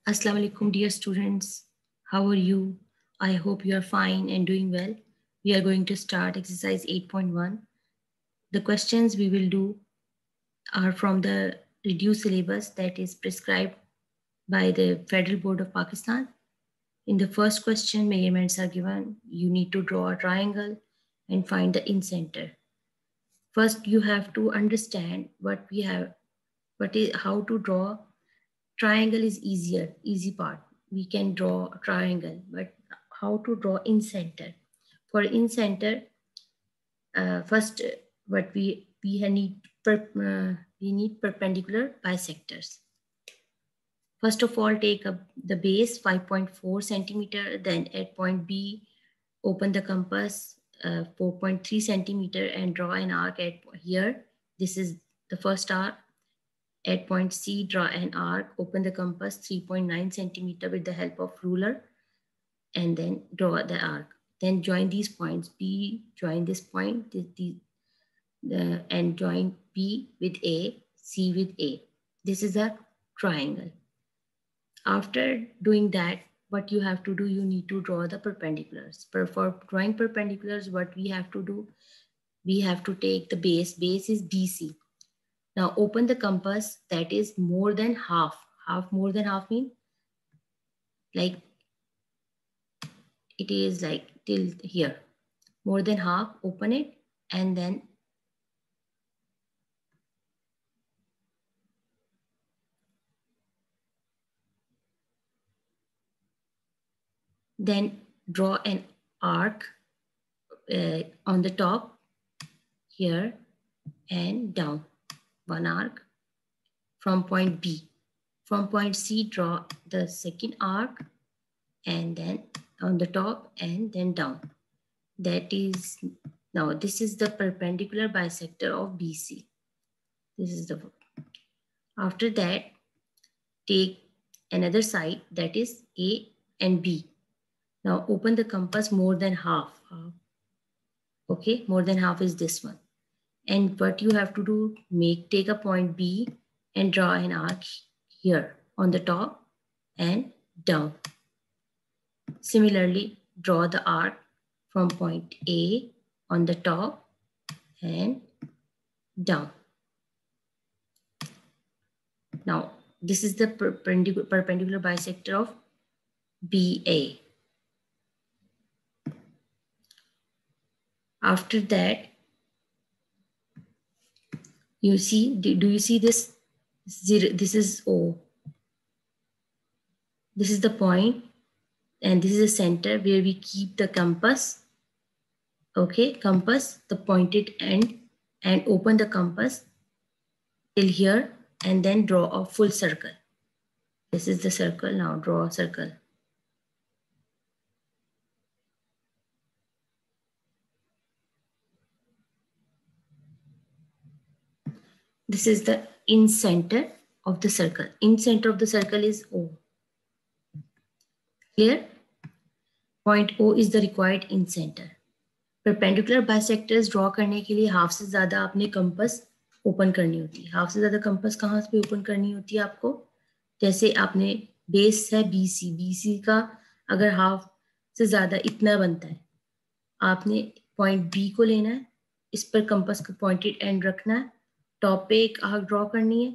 Assalamu alaikum, dear students. How are you? I hope you are fine and doing well. We are going to start exercise 8.1. The questions we will do are from the reduced syllabus that is prescribed by the Federal Board of Pakistan. In the first question, measurements are given. You need to draw a triangle and find the incenter. First, you have to understand how to draw triangle is easy part. We can draw a triangle, but how to draw in center? For in center, first what we need perpendicular bisectors. First of all, take up the base 5.4 centimeter. Then at point B, open the compass 4.3 centimeter and draw an arc at here. This is the first arc. At point C, draw an arc, open the compass 3.9 centimeter with the help of ruler, and then draw the arc. Then join these points. B, join this point, and join B with A, C with A. This is a triangle. After doing that, what you have to do, you need to draw the perpendiculars. For drawing perpendiculars, what we have to do, we have to take the base. Base is BC. Now open the compass that is more than half. More than half mean like it is like till here. More than half, open it and then draw an arc on the top here and down. One arc from point B. From point C, draw the second arc and then on the top and then down. That is, now this is the perpendicular bisector of BC. This is the, after that, take another side that is A and B. Now open the compass more than half. Okay, more than half is this one. And what you have to do, take a point B and draw an arc here on the top and down. Similarly, draw the arc from point A on the top and down. Now, this is the perpendicular bisector of BA. After that, you see, do you see this? This is O. This is the point, and this is the center where we keep the compass. Okay, compass, the pointed end, and open the compass till here and then draw a full circle. This is the circle. Now draw a circle. This is the in center of the circle. In center of the circle is O. Clear? Point O is the required in center. Perpendicular bisectors draw करने के लिए half से ज़्यादा आपने compass open करनी होती है. Half से ज़्यादा कंपास कहाँ पे ओपन करनी होती है आपको? जैसे आपने बेस है BC. BC का अगर हाफ से ज़्यादा इतना बनता है, आपने पॉइंट B को लेना है, इस पर कंपास का पॉइंटेड एंड रखना है, टॉप पे एक आर्क ड्रॉ करनी है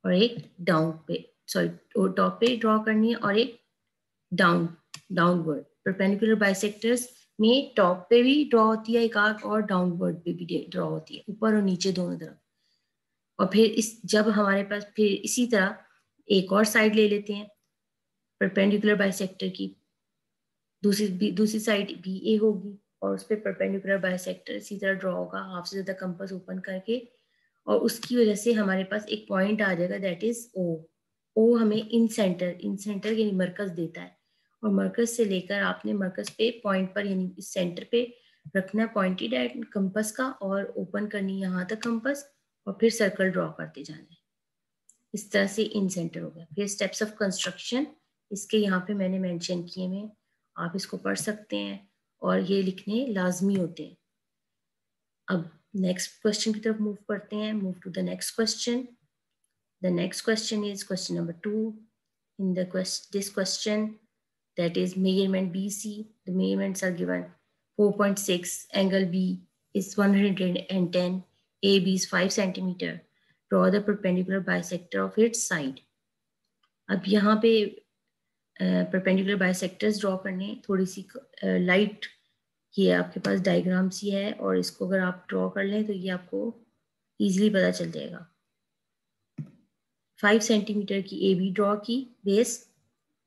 और एक डाउन पे, सॉरी टॉप पे ड्रॉ करनी है और एक डाउनवर्ड. परपेंडिकुलर बाइसेक्टर्स में टॉप पे भी ड्रॉ होती है एक आर्क और डाउनवर्ड पे भी ड्रॉ होती है, ऊपर और नीचे दोनों तरफ. और फिर जब हमारे पास फिर इसी तरह एक और साइड ले लेते हैं परपेंडिकुलर बाइसेक्टर की, दूसरी साइड BA होगी और उस पर परपेंडिकुलर बाइसेक्टर इसी तरह ड्रॉ होगा हाफ से ज़्यादा कंपास ओपन करके, और उसकी वजह से हमारे पास एक पॉइंट आ जाएगा दैट इज O. O हमें इन सेंटर यानी मरकज देता है, और मरकज से लेकर आपने मरकज पे पॉइंट पर यानी इस सेंटर पे रखना पॉइंटेड एट कंपास का और ओपन करनी यहाँ तक कंपास और फिर सर्कल ड्रॉ करते जाना है. इस तरह से इन सेंटर हो गया. फिर स्टेप्स ऑफ कंस्ट्रक्शन इसके यहाँ पे मैंने मेंशन किए हैं, आप इसको पढ़ सकते हैं और ये लिखने लाजमी होते हैं. अब नेक्स्ट क्वेश्चन की तरफ मूव करते हैं. Move to the next question. The next question is question number 2. in this question, that is measurement BC. The measurements are given 4.6, angle B is 110, AB is 5 centimeter. Draw the perpendicular bisector of its side. अब यहाँ पे perpendicular bisectors draw करने, थोड़ी सी light ये आपके पास diagram सी है, और इसको अगर आप ड्रॉ कर लें तो ये आपको इजीली पता चल जाएगा। 5 सेंटीमीटर की ए बी ड्रॉ की बेस,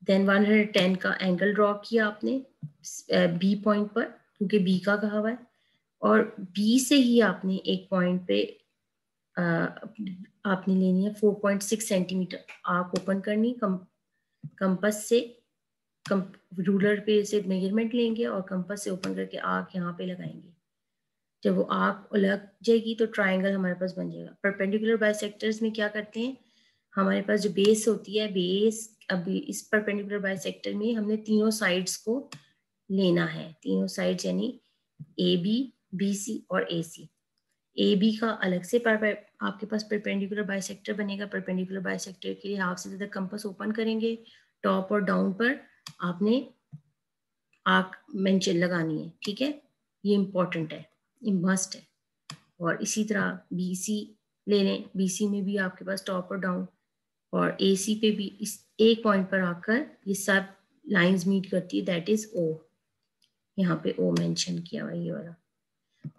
देन 110 का एंगल ड्रॉ किया आपने बी पॉइंट पर, क्योंकि बी का कहा हुआ है, और बी से ही आपने एक पॉइंट पे आपने लेनी है 4.6 सेंटीमीटर आर्क ओपन करनी, कंपास से रूलर पे से मेजरमेंट लेंगे और कंपास से ओपन करके आर्क यहाँ पे लगाएंगे। जब वो आर्क लग जाएगी तो ट्राइंगल हमारे पास बन जाएगा। परपेंडिकुलर बाइसेक्टर्स में क्या करते हैं, हमारे पास जो बेस होती है, बेस अभी इस परपेंडिकुलर बाइसेक्टर में हमने तीनों साइड्स को लेना है, तीनों साइड्स यानी ए बी, बी सी और ए सी। ए बी का अलग से आपके पास परपेंडिकुलर बाइसेक्टर बनेगा। परपेंडिकुलर बाइसेक्टर के लिए हाफ से ज्यादा कंपास ओपन करेंगे, टॉप और डाउन पर आपने आर्क मेंशन लगानी है, ठीक है, ये इंपॉर्टेंट है, ये मस्ट है। और इसी तरह बी सी ले लें, बी सी में भी आपके पास टॉप और डाउन, और ए सी पे भी इस एक पॉइंट पर आकर ये सब लाइंस मीट करती है, दैट इज ओ। यहाँ पे ओ मेंशन किया हुआ ये वाला,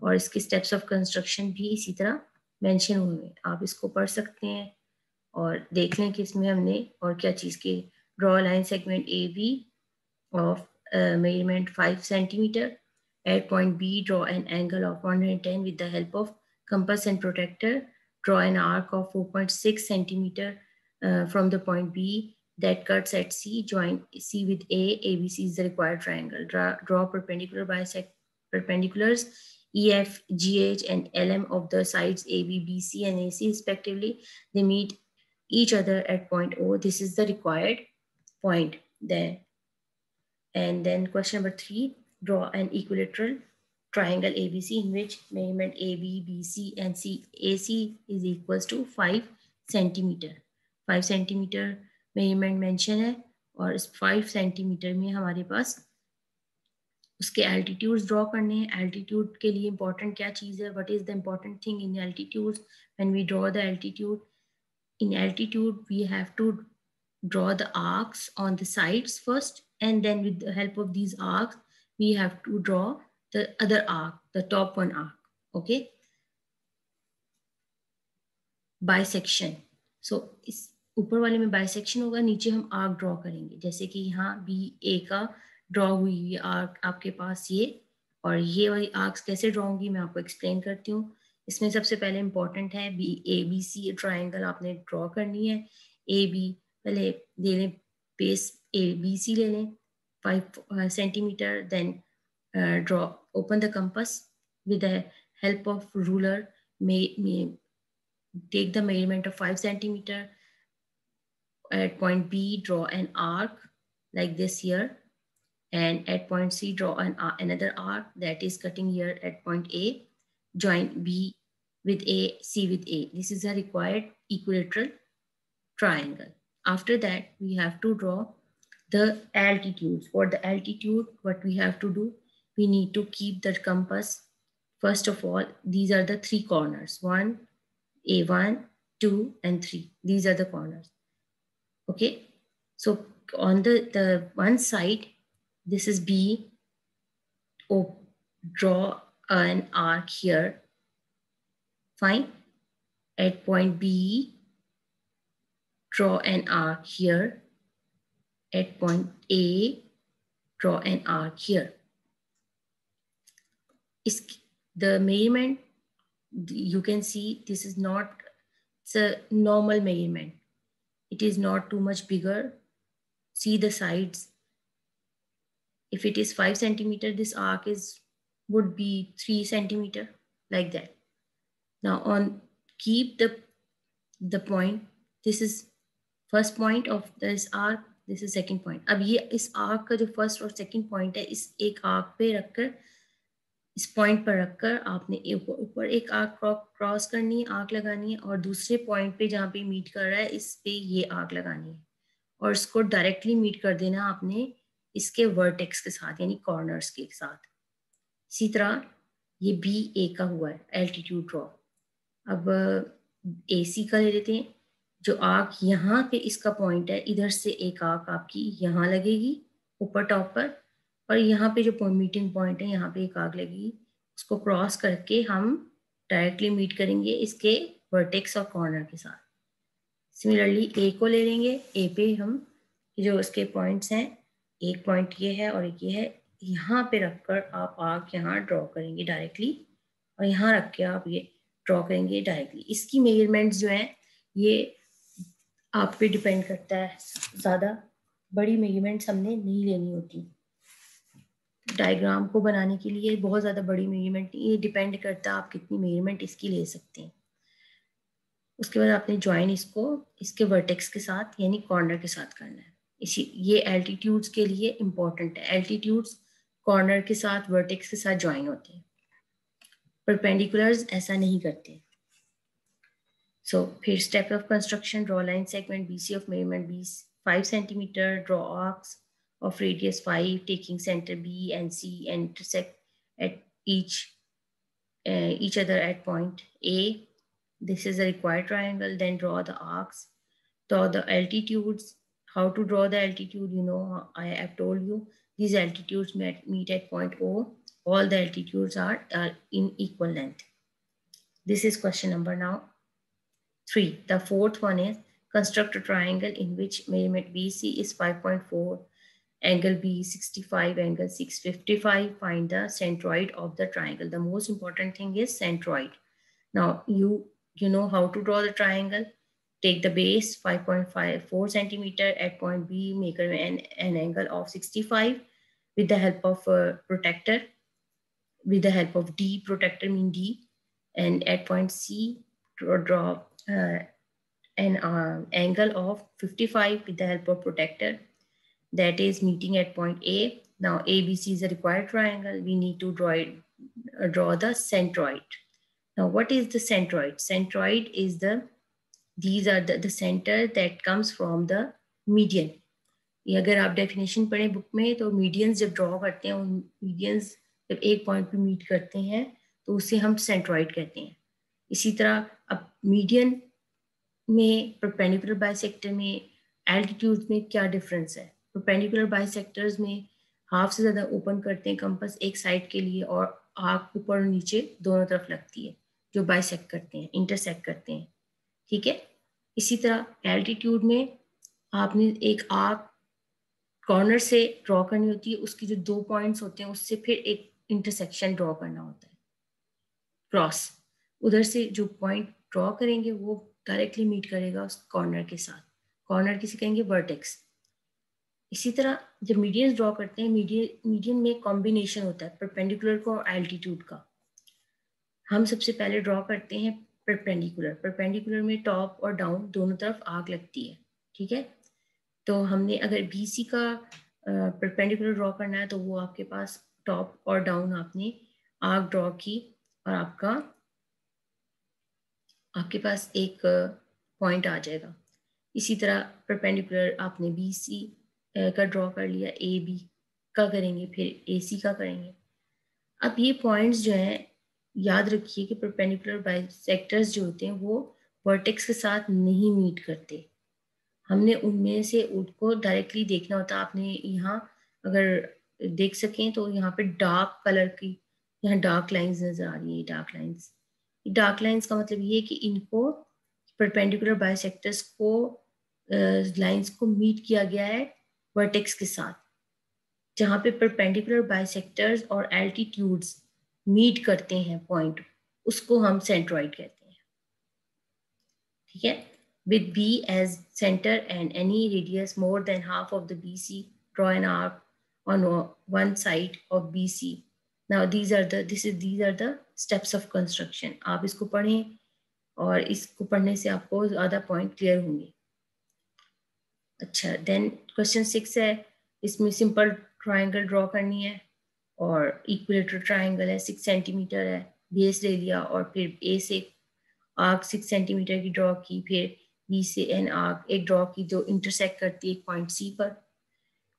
और इसके स्टेप्स ऑफ कंस्ट्रक्शन भी इसी तरह मेंशन हुए हैं, आप इसको पढ़ सकते हैं और देख लें कि इसमें हमने और क्या चीज़ की। Draw line segment A B of measurement 5 centimeter. At point B, draw an angle of 110 with the help of compass and protractor. Draw an arc of 4.6 centimeter from the point B that cuts at C. Join C with A. ABC is the required triangle. Draw perpendiculars EF, GH, and LM of the sides AB, BC, and AC respectively. They meet each other at point O. This is the required point there. And then question number 3, draw an equilateral triangle ABC in which measurement AB, BC, and AC is equals to 5 centimeter. 5 centimeter measurement mention है, और इस 5 centimeter में हमारे पास उसके altitudes draw करने हैं। Altitude के लिए इंपॉर्टेंट क्या चीज़ है, what is the important thing in altitudes when we draw the altitude? In altitude, we have to draw the arcs on the sides first, and then with the help of these arcs, we have to draw the other arc, the top one arc. Okay. Bisection. So इस ऊपर वाले में bisection होगा, नीचे हम arc draw करेंगे, जैसे कि यहाँ बी ए का ड्रॉ हुई हुई आर्क आपके पास ये, और ये वाली आर्क्स कैसे ड्रॉ होंगी मैं आपको एक्सप्लेन करती हूँ। इसमें सबसे पहले इंपॉर्टेंट है B A B C triangle आपने ड्रॉ करनी है। ए बी पहले ले लें, बेस ए बी सी ले लें 5 centimetre, then draw open the compass with the help of ruler, take the measurement of 5 centimeter. At point B, draw an arc like this here, and at point C, draw another arc that is cutting here at point A. Join B with A, C with A. This is a required equilateral triangle. After that, we have to draw the altitudes. For the altitude, what we have to do, we need to keep the compass. First of all, these are the 3 corners, 1, A1, 2, and 3. These are the corners. Okay, so on the one side, this is B. Draw an arc here. Fine. At point B, draw an arc here. At point A, draw an arc here. The measurement, you can see this is not, it's a normal measurement. It is not too much bigger. See the sides. If it is 5 centimeter, this arc would be 3 centimeter, like that. Now keep the point. This is first point of this arc. This is second point. अब ये इस arc का जो first और second point है, इस एक arc पे रखकर, इस पॉइंट पर रखकर आपने ऊपर एक आर्क क्रॉस करनी है, आर्क लगानी है, और दूसरे पॉइंट पे जहाँ पे मीट कर रहा है इस पे ये आर्क लगानी है, और इसको डायरेक्टली मीट कर देना आपने इसके वर्टेक्स के साथ यानी कॉर्नर्स के साथ। इसी तरह ये बी ए का हुआ है एल्टीट्यूड ड्रॉ। अब ए सी का ले लेते हैं। जो आर्क यहाँ पे इसका पॉइंट है, इधर से एक आर्क आपकी यहाँ लगेगी ऊपर टॉप पर, और यहाँ पे जो मीटिंग पॉइंट है यहाँ पे एक आर्क लगेगी। उसको क्रॉस करके हम डायरेक्टली मीट करेंगे इसके वर्टेक्स और कॉर्नर के साथ। सिमिलरली ए को ले लेंगे। ए पे हम जो उसके पॉइंट्स हैं, एक पॉइंट ये है और एक ये है, यहाँ पे रखकर आप आर्क यहाँ ड्रॉ करेंगे डायरेक्टली, और यहाँ रख के आप ये ड्रॉ करेंगे डायरेक्टली। इसकी मेजरमेंट्स जो हैं ये आप पे डिपेंड करता है, ज़्यादा बड़ी मेजरमेंट्स हमने नहीं लेनी होती डायग्राम को बनाने के लिए। बहुत ज़्यादा बड़ी मेजरमेंट नहीं, ये डिपेंड करता है आप कितनी मेजरमेंट इसकी ले सकते हैं। उसके बाद आपने ज्वाइन इसको इसके वर्टेक्स के साथ यानी कॉर्नर के साथ करना है। इसी ये एल्टीट्यूड्स के लिए इंपॉर्टेंट है। एल्टीट्यूड्स कॉर्नर के साथ वर्टेक्स के साथ ज्वाइन होते हैं, परपेंडिकुलर्स ऐसा नहीं करते। सो फिर step of construction, draw line segment BC of measurement 5 centimetre, draw arcs of radius 5 taking center B and C and intersect at each other at point A. This is a required triangle. Then draw the arcs, draw the altitudes. How to draw the altitude? You know, I have told you these altitudes meet at point O. All the altitudes are in equal length. This is question number now 3. The fourth one is construct a triangle in which measurement BC is 5.4, angle B 65, angle 655. Find the centroid of the triangle. The most important thing is centroid. Now you know how to draw the triangle. Take the base 5.54 centimeter at point B, make an angle of 65 with the help of protractor, with the help of D, protractor mean D, and at point C draw an angle of 55 with the help of protractor, that is meeting at point A. Now ABC is a required triangle. We need to draw the centroid. Now what is the centroid? Centroid is these are the center that comes from the median. ये अगर आप definition पढ़ें book में तो medians जब draw करते हैं, medians जब एक पॉइंट पे मीट करते हैं तो उसे हम सेंट्रॉइड कहते हैं। इसी तरह अब मीडियन में परपेंडिकुलर बाइसेक्टर में एल्टीट्यूड में क्या डिफरेंस है? परपेंडिकुलर बाइसेक्टर्स में हाफ से ज़्यादा ओपन करते हैं कंपास एक साइड के लिए, और आर्क ऊपर और नीचे दोनों तरफ लगती है जो बाइसेक्ट करते हैं, इंटरसेक्ट करते हैं। ठीक है। इसी तरह एल्टीट्यूड में आपने एक आर्क कॉर्नर से ड्रॉ करनी होती है, उसकी जो 2 पॉइंट्स होते हैं उससे फिर एक इंटरसेक्शन ड्रॉ करना होता है क्रॉस। उधर से जो पॉइंट ड्रॉ करेंगे वो डायरेक्टली मीट करेगा उस कॉर्नर के साथ। कॉर्नर किसे कहेंगे? वर्टेक्स। इसी तरह जब मीडियन ड्रॉ करते हैं, मीडियन में कॉम्बिनेशन होता है परपेंडिकुलर का और एल्टीट्यूड का। हम सबसे पहले ड्रॉ करते हैं परपेंडिकुलर। परपेंडिकुलर में टॉप और डाउन दोनों तरफ आग लगती है। ठीक है। तो हमने अगर BC का परपेंडिकुलर ड्रॉ करना है तो वो आपके पास टॉप और डाउन आपने आग ड्रॉ की और आपके पास एक पॉइंट आ जाएगा। इसी तरह परपेंडिकुलर आपने BC का ड्रॉ कर लिया, AB का करेंगे, फिर AC का करेंगे। अब ये पॉइंट्स जो हैं याद रखिए कि परपेंडिकुलर बाइसेक्टर्स जो होते हैं वो वर्टेक्स के साथ नहीं मीट करते। हमने उनमें से उनको डायरेक्टली देखना होता। आपने यहाँ अगर देख सकें तो यहाँ पे डार्क कलर की यहाँ डार्क लाइंस नजर आ रही है। डार्क लाइंस का मतलब ये कि इनको परपेंडिकुलर बाइसेक्टर्स को लाइंस को मीट किया गया है वर्टेक्स के साथ। जहाँ पे परपेंडिकुलर बाइसेक्टर्स और एल्टीट्यूड्स मीट करते हैं पॉइंट, उसको हम सेंट्रॉइड कहते हैं। ठीक है। With B as center and any radius more than half of the BC, draw an arc on one side of BC. Now these are the steps of construction. आप इसको पढ़ें और इसको पढ़ने से आपको ज़्यादा पॉइंट क्लियर होंगे। अच्छा, देन क्वेश्चन 6 है, इसमें सिंपल ट्राइंगल ड्रॉ करनी है और इक्विलेटरल ट्राइंगल है, 6 सेंटीमीटर है, बेस ले लिया और फिर ए से आर्क 6 सेंटीमीटर की ड्रॉ की, फिर बी से एन आर्क एक ड्रॉ की जो इंटरसेक्ट करती है एक पॉइंट सी पर।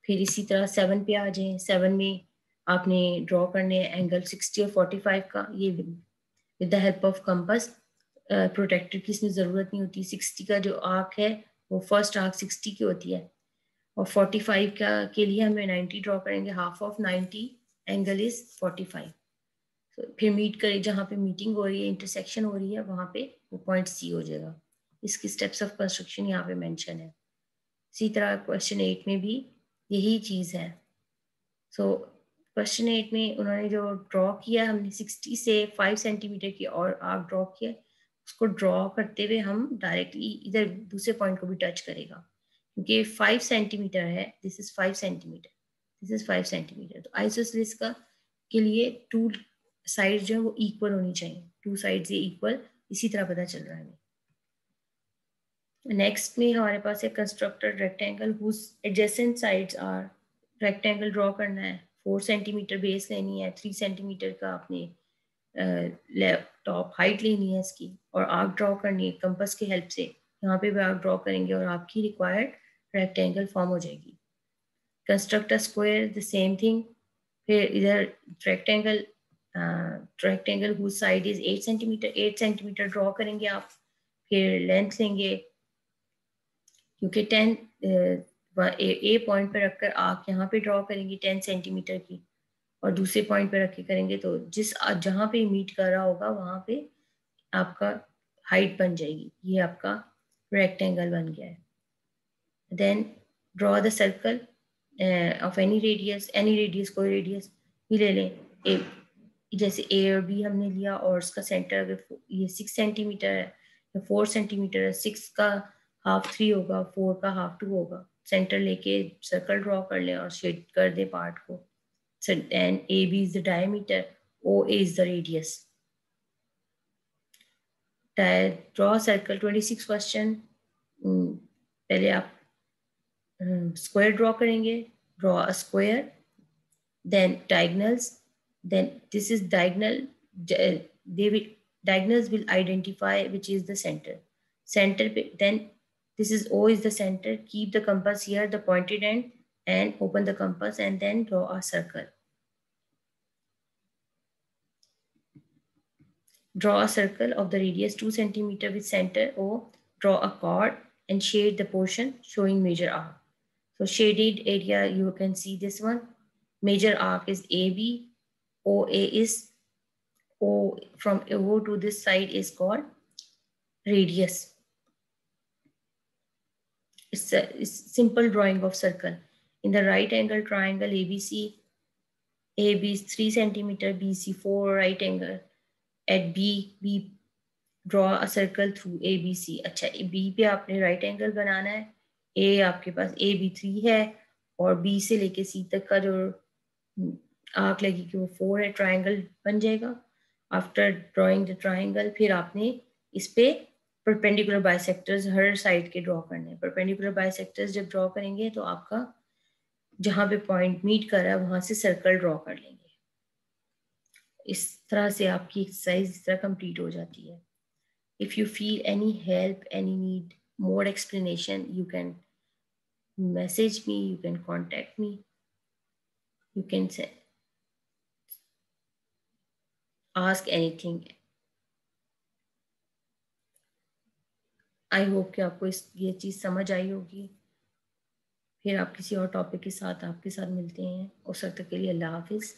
फिर इसी तरह 7 पे आ जाएं। 7 में आपने ड्रॉ करने एंगल 60 और 45 का, ये with the help of compass. Protractor की इसमें ज़रूरत नहीं होती। 60 का जो आर्क है वो फर्स्ट आर्क 60 की होती है, और 45 का के लिए हमें 90 ड्रॉ करेंगे। Half of 90 angle is 45। तो फिर मीट करें, जहाँ पे मीटिंग हो रही है, इंटरसेक्शन हो रही है, वहाँ पे वो पॉइंट सी हो जाएगा। इसकी स्टेप्स ऑफ कंस्ट्रक्शन यहाँ पे मेंशन है। इसी तरह क्वेश्चन 8 में भी यही चीज़ है। सो क्वेश्चन 8 में उन्होंने जो ड्रॉ किया, हमने 60 से 5 सेंटीमीटर की और आर्क ड्रॉ किया, उसको ड्रॉ करते हुए हम डायरेक्टली इधर दूसरे पॉइंट को भी टच करेगा, क्योंकि 5 सेंटीमीटर है। This is 5 centimetre, this is 5 centimetre. तो आइसोसेलेस का के लिए टू साइड जो है वो इक्वल होनी चाहिए, टू साइड ये इक्वल, इसी तरह पता चल रहा है हमें। नेक्स्ट में हमारे पास है constructed rectangle whose adjacent sides are. Rectangle draw करना है, 4 सेंटीमीटर बेस लेनी है, 3 सेंटीमीटर का आपने टॉप हाइट लेनी है इसकी, और आर्क ड्रॉ करनी है कंपास की हेल्प से। यहाँ पे भी आर्क ड्रॉ करेंगे और आपकी रिक्वायर्ड रेक्टेंगल फॉर्म हो जाएगी। Construct a square, the same thing. फिर इधर rectangle rectangle whose side is 8 centimetre, 8 centimetre draw करेंगे आप। फिर लेंथ लेंगे, क्योंकि 10 ए पॉइंट पर रखकर आप यहाँ पे ड्रॉ करेंगे 10 सेंटीमीटर की, और दूसरे पॉइंट पे रख के करेंगे तो जहाँ पे मीट कर रहा होगा वहाँ पे आपका हाइट बन जाएगी। ये आपका रेक्टेंगल बन गया है। Then draw the circle of any radius, कोई रेडियस भी ले लें। ए जैसे ए और बी हमने लिया, और उसका सेंटर अगर ये 6 सेंटीमीटर है या 4 सेंटीमीटर है, 6 का हाफ 3 होगा, 4 का हाफ 2 होगा। सेंटर लेके सर्कल ड्रॉ कर लें और शेड कर दे पार्ट को। And AB is the diameter, OA is the radius. Draw a circle, 26 question. पहले आप स्क्वायर ड्रॉ करेंगे, draw a square, then diagonals, then this is diagonal, diagonals will identify which is the center. Then this is O is the center. Keep the compass here, the pointed end, and open the compass and then draw a circle. Draw a circle of the radius 2 centimeter with center O. Draw a chord and shade the portion showing major arc. So shaded area, you can see this one. Major arc is AB. OA is O, from O to this side is called radius. It's a simple drawing of circle. In the right angle triangle ABC, AB is 3 centimeter, BC 4, right angle. At B draw a circle through ABC. अच्छा, B पे आपने right angle बनाना है। A आपके पास AB3 है, और B से लेके C तक का जो आर्क लगेगी वो 4 है, ट्राइंगल बन जाएगा। आफ्टर ड्राइंग द ट्राइंगल, फिर आपने इस पे परपेंडिकुलर बाइसेक्टर्स हर साइड के ड्रॉ करने हैं। परपेंडिकुलर बाइसेक्टर्स जब ड्रॉ करेंगे तो आपका जहाँ पे पॉइंट मीट कर रहा है वहां से सर्कल ड्रॉ कर लेंगे। इस तरह से आपकी एक्सरसाइज इस तरह कंप्लीट हो जाती है। If you feel any help, any need more explanation, you can message me, you can contact me, you can say, ask anything. I hope कि आपको ये चीज़ समझ आई होगी। फिर आप किसी और टॉपिक के साथ आपके साथ मिलते हैं। उस वक्त के लिए अल्लाह हाफिज़।